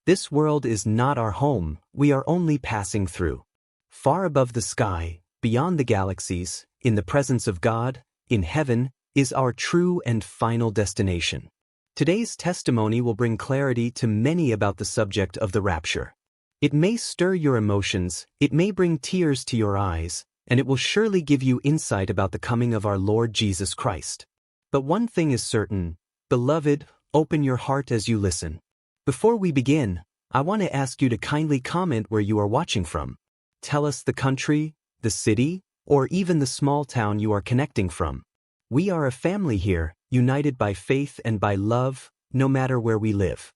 This world is not our home, we are only passing through. Far above the sky, beyond the galaxies, in the presence of God, in heaven, is our true and final destination. Today's testimony will bring clarity to many about the subject of the rapture. It may stir your emotions, it may bring tears to your eyes, and it will surely give you insight about the coming of our Lord Jesus Christ. But one thing is certain, beloved, open your heart as you listen. Before we begin, I want to ask you to kindly comment where you are watching from. Tell us the country, the city, or even the small town you are connecting from. We are a family here, united by faith and by love, no matter where we live.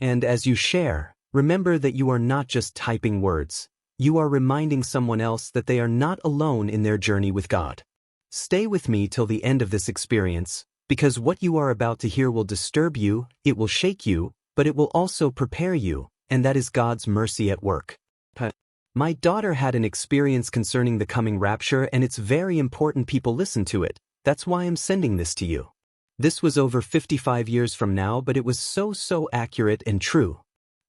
And as you share, remember that you are not just typing words. You are reminding someone else that they are not alone in their journey with God. Stay with me till the end of this experience, because what you are about to hear will disturb you, it will shake you, but it will also prepare you, and that is God's mercy at work. My daughter had an experience concerning the coming rapture, and it's very important people listen to it. That's why I'm sending this to you. This was over 55 years from now, but it was so accurate and true.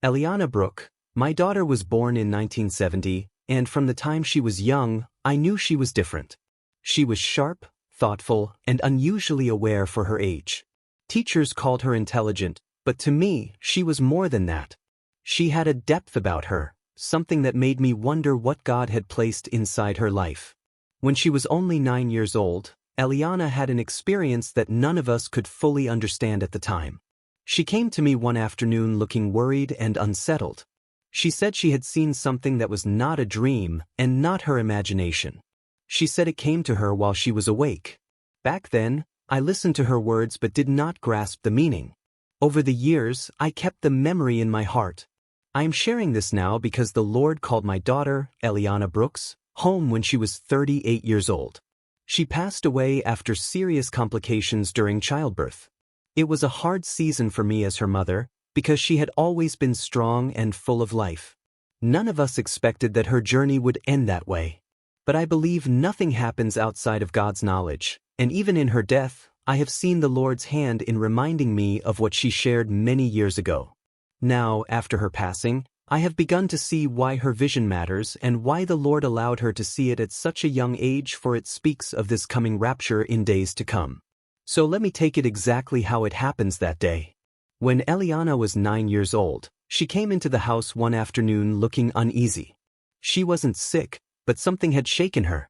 Elelliana Brooke, my daughter, was born in 1970, and from the time she was young, I knew she was different. She was sharp, thoughtful, and unusually aware for her age. Teachers called her intelligent, but to me, she was more than that. She had a depth about her, something that made me wonder what God had placed inside her life. When she was only 9 years old, Elelliana had an experience that none of us could fully understand at the time. She came to me one afternoon looking worried and unsettled. She said she had seen something that was not a dream and not her imagination. She said it came to her while she was awake. Back then, I listened to her words but did not grasp the meaning. Over the years, I kept the memory in my heart. I am sharing this now because the Lord called my daughter, Elelliana Brooks, home when she was 38 years old. She passed away after serious complications during childbirth. It was a hard season for me as her mother, because she had always been strong and full of life. None of us expected that her journey would end that way. But I believe nothing happens outside of God's knowledge, and even in her death, I have seen the Lord's hand in reminding me of what she shared many years ago. Now, after her passing, I have begun to see why her vision matters and why the Lord allowed her to see it at such a young age, for it speaks of this coming rapture in days to come. So let me take it exactly how it happens that day. When Elelliana was 9 years old, she came into the house one afternoon looking uneasy. She wasn't sick, but something had shaken her.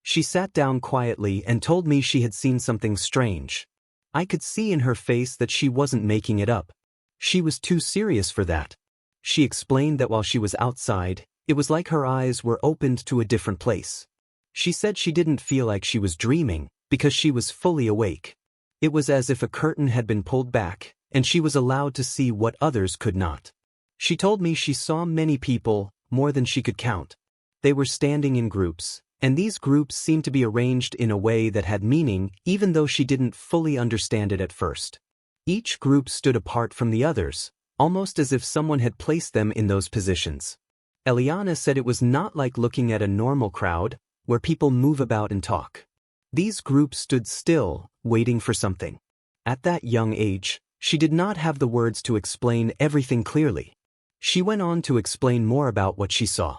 She sat down quietly and told me she had seen something strange. I could see in her face that she wasn't making it up. She was too serious for that. She explained that while she was outside, it was like her eyes were opened to a different place. She said she didn't feel like she was dreaming, because she was fully awake. It was as if a curtain had been pulled back, and she was allowed to see what others could not. She told me she saw many people, more than she could count. They were standing in groups, and these groups seemed to be arranged in a way that had meaning, even though she didn't fully understand it at first. Each group stood apart from the others, almost as if someone had placed them in those positions. Elelliana said it was not like looking at a normal crowd, where people move about and talk. These groups stood still, waiting for something. At that young age, she did not have the words to explain everything clearly. She went on to explain more about what she saw.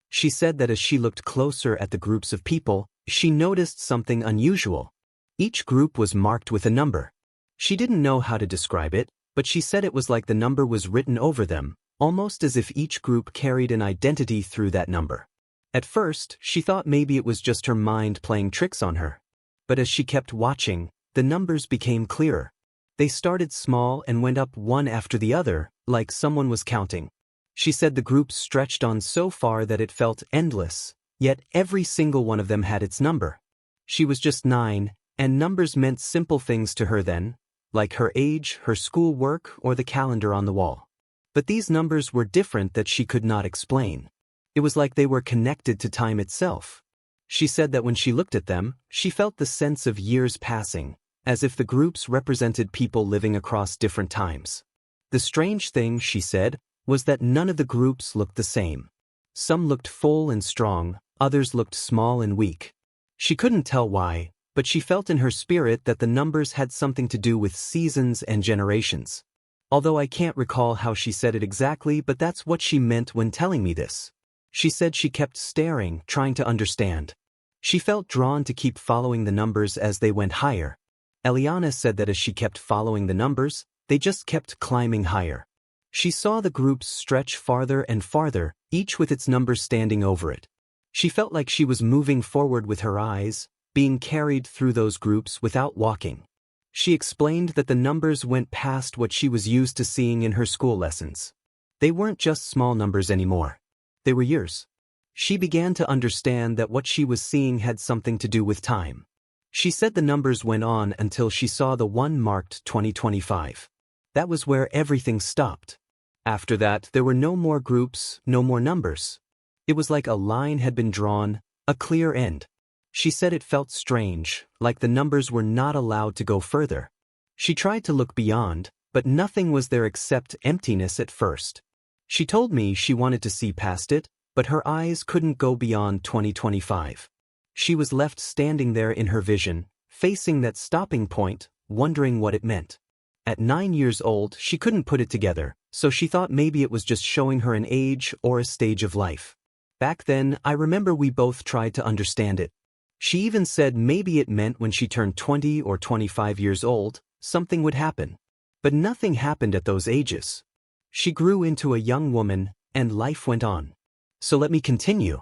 She said that as she looked closer at the groups of people, she noticed something unusual. Each group was marked with a number. She didn't know how to describe it, but she said it was like the number was written over them, almost as if each group carried an identity through that number. At first, she thought maybe it was just her mind playing tricks on her. But as she kept watching, the numbers became clearer. They started small and went up one after the other, like someone was counting. She said the groups stretched on so far that it felt endless, yet every single one of them had its number. She was just 9, and numbers meant simple things to her then, like her age, her school work, or the calendar on the wall. But these numbers were different that she could not explain. It was like they were connected to time itself. She said that when she looked at them, she felt the sense of years passing, as if the groups represented people living across different times. The strange thing, she said, was that none of the groups looked the same. Some looked full and strong, others looked small and weak. She couldn't tell why, but she felt in her spirit that the numbers had something to do with seasons and generations. Although I can't recall how she said it exactly, but that's what she meant when telling me this. She said she kept staring, trying to understand. She felt drawn to keep following the numbers as they went higher. Elelliana said that as she kept following the numbers, they just kept climbing higher. She saw the groups stretch farther and farther, each with its numbers standing over it. She felt like she was moving forward with her eyes, being carried through those groups without walking. She explained that the numbers went past what she was used to seeing in her school lessons. They weren't just small numbers anymore. They were years. She began to understand that what she was seeing had something to do with time. She said the numbers went on until she saw the one marked 2025. That was where everything stopped. After that, there were no more groups, no more numbers. It was like a line had been drawn, a clear end. She said it felt strange, like the numbers were not allowed to go further. She tried to look beyond, but nothing was there except emptiness at first. She told me she wanted to see past it, but her eyes couldn't go beyond 2025. She was left standing there in her vision, facing that stopping point, wondering what it meant. At 9 years old, she couldn't put it together, so she thought maybe it was just showing her an age or a stage of life. Back then, I remember we both tried to understand it. She even said maybe it meant when she turned 20 or 25 years old, something would happen. But nothing happened at those ages. She grew into a young woman, and life went on. So let me continue.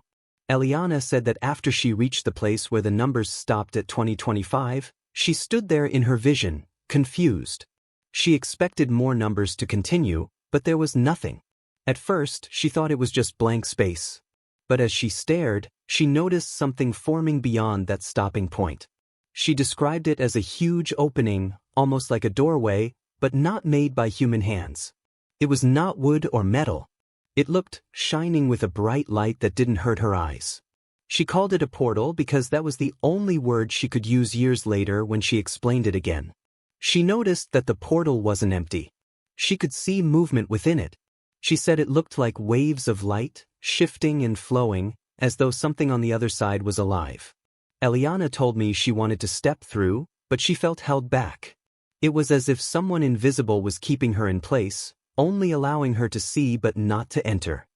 Elelliana said that after she reached the place where the numbers stopped at 2025, she stood there in her vision, confused. She expected more numbers to continue, but there was nothing. At first, she thought it was just blank space. But as she stared, she noticed something forming beyond that stopping point. She described it as a huge opening, almost like a doorway, but not made by human hands. It was not wood or metal. It looked shining with a bright light that didn't hurt her eyes. She called it a portal because that was the only word she could use years later when she explained it again. She noticed that the portal wasn't empty. She could see movement within it. She said it looked like waves of light, shifting and flowing, as though something on the other side was alive. Elelliana told me she wanted to step through, but she felt held back. It was as if someone invisible was keeping her in place, only allowing her to see but not to enter.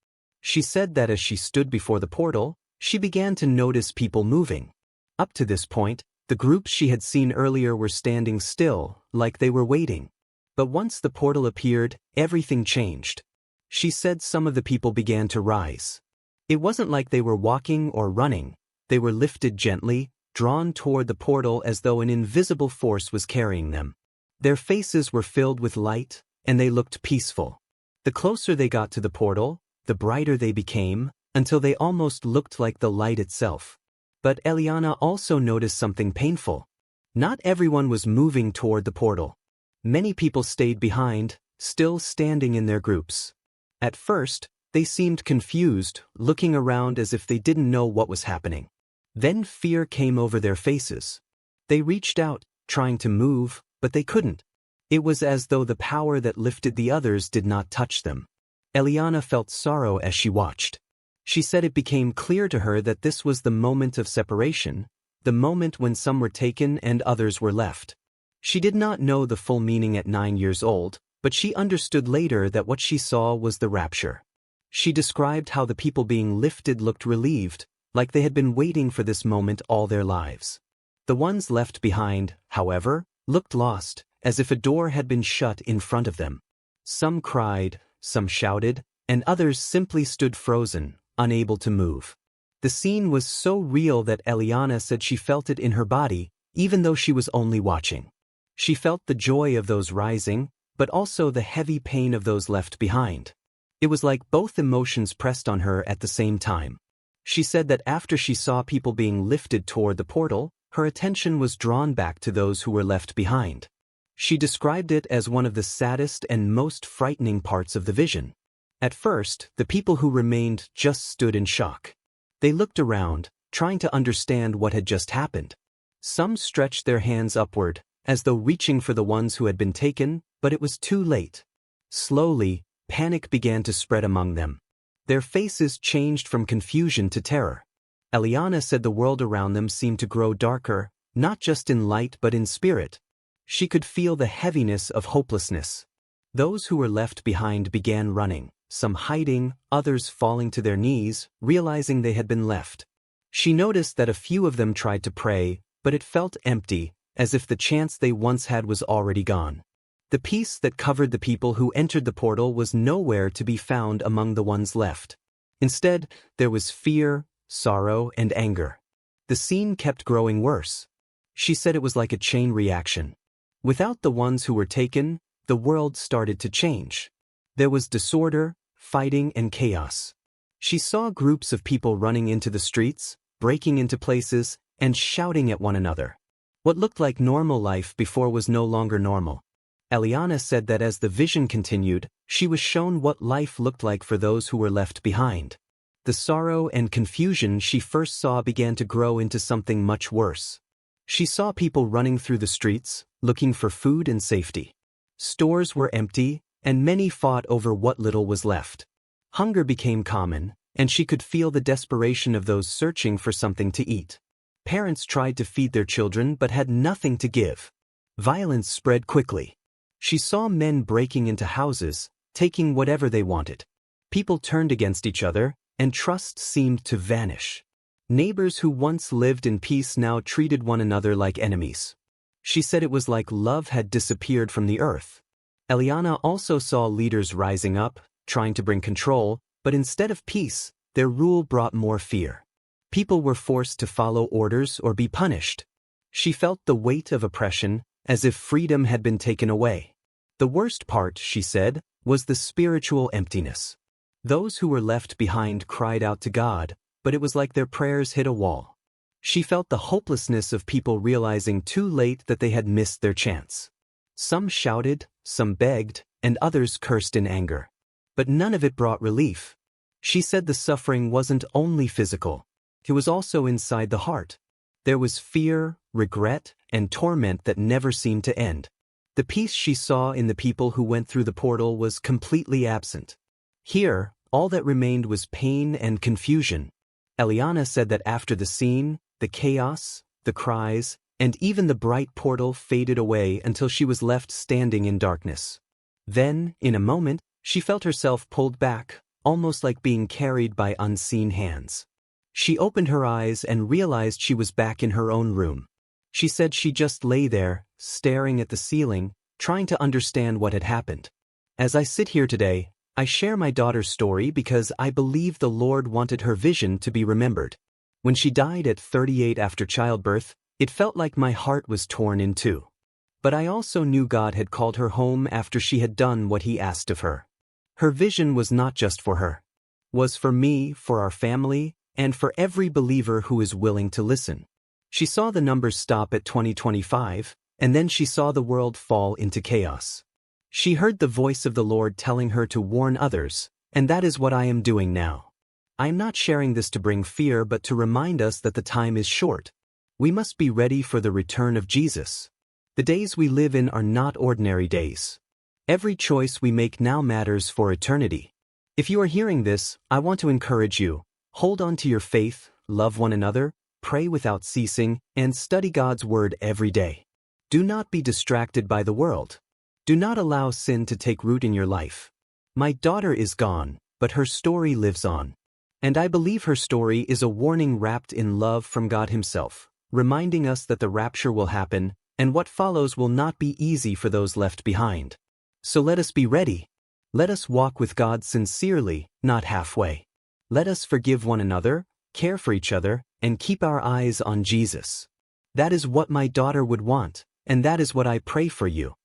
She said that as she stood before the portal, she began to notice people moving. Up to this point, the groups she had seen earlier were standing still, like they were waiting. But once the portal appeared, everything changed. She said some of the people began to rise. It wasn't like they were walking or running. They were lifted gently, drawn toward the portal as though an invisible force was carrying them. Their faces were filled with light, and they looked peaceful. The closer they got to the portal, the brighter they became, until they almost looked like the light itself. But Elelliana also noticed something painful. Not everyone was moving toward the portal. Many people stayed behind, still standing in their groups. At first, they seemed confused, looking around as if they didn't know what was happening. Then fear came over their faces. They reached out, trying to move, but they couldn't. It was as though the power that lifted the others did not touch them. Elelliana felt sorrow as she watched. She said it became clear to her that this was the moment of separation, the moment when some were taken and others were left. She did not know the full meaning at 9 years old, but she understood later that what she saw was the rapture. She described how the people being lifted looked relieved, like they had been waiting for this moment all their lives. The ones left behind, however, looked lost, as if a door had been shut in front of them. Some cried, some shouted, and others simply stood frozen, unable to move. The scene was so real that Elelliana said she felt it in her body, even though she was only watching. She felt the joy of those rising, but also the heavy pain of those left behind. It was like both emotions pressed on her at the same time. She said that after she saw people being lifted toward the portal, her attention was drawn back to those who were left behind. She described it as one of the saddest and most frightening parts of the vision. At first, the people who remained just stood in shock. They looked around, trying to understand what had just happened. Some stretched their hands upward, as though reaching for the ones who had been taken, but it was too late. Slowly, panic began to spread among them. Their faces changed from confusion to terror. Elelliana said the world around them seemed to grow darker, not just in light but in spirit. She could feel the heaviness of hopelessness. Those who were left behind began running, some hiding, others falling to their knees, realizing they had been left. She noticed that a few of them tried to pray, but it felt empty, as if the chance they once had was already gone. The peace that covered the people who entered the portal was nowhere to be found among the ones left. Instead, there was fear, sorrow, and anger. The scene kept growing worse. She said it was like a chain reaction. Without the ones who were taken, the world started to change. There was disorder, fighting, and chaos. She saw groups of people running into the streets, breaking into places, and shouting at one another. What looked like normal life before was no longer normal. Elelliana said that as the vision continued, she was shown what life looked like for those who were left behind. The sorrow and confusion she first saw began to grow into something much worse. She saw people running through the streets, looking for food and safety. Stores were empty, and many fought over what little was left. Hunger became common, and she could feel the desperation of those searching for something to eat. Parents tried to feed their children but had nothing to give. Violence spread quickly. She saw men breaking into houses, taking whatever they wanted. People turned against each other, and trust seemed to vanish. Neighbors who once lived in peace now treated one another like enemies. She said it was like love had disappeared from the earth. Elelliana also saw leaders rising up, trying to bring control, but instead of peace, their rule brought more fear. People were forced to follow orders or be punished. She felt the weight of oppression, as if freedom had been taken away. The worst part, she said, was the spiritual emptiness. Those who were left behind cried out to God, but it was like their prayers hit a wall. She felt the hopelessness of people realizing too late that they had missed their chance. Some shouted, some begged, and others cursed in anger. But none of it brought relief. She said the suffering wasn't only physical, it was also inside the heart. There was fear, regret, and torment that never seemed to end. The peace she saw in the people who went through the portal was completely absent. Here, all that remained was pain and confusion. Elelliana said that after the scene, the chaos, the cries, and even the bright portal faded away until she was left standing in darkness. Then, in a moment, she felt herself pulled back, almost like being carried by unseen hands. She opened her eyes and realized she was back in her own room. She said she just lay there, staring at the ceiling, trying to understand what had happened. As I sit here today, I share my daughter's story because I believe the Lord wanted her vision to be remembered. When she died at 38 after childbirth, it felt like my heart was torn in two. But I also knew God had called her home after she had done what He asked of her. Her vision was not just for her. It was for me, for our family, and for every believer who is willing to listen. She saw the numbers stop at 2025, and then she saw the world fall into chaos. She heard the voice of the Lord telling her to warn others, and that is what I am doing now. I am not sharing this to bring fear but to remind us that the time is short. We must be ready for the return of Jesus. The days we live in are not ordinary days. Every choice we make now matters for eternity. If you are hearing this, I want to encourage you. Hold on to your faith, love one another, pray without ceasing, and study God's Word every day. Do not be distracted by the world. Do not allow sin to take root in your life. My daughter is gone, but her story lives on. And I believe her story is a warning wrapped in love from God Himself, reminding us that the rapture will happen, and what follows will not be easy for those left behind. So let us be ready. Let us walk with God sincerely, not halfway. Let us forgive one another, care for each other, and keep our eyes on Jesus. That is what my daughter would want, and that is what I pray for you.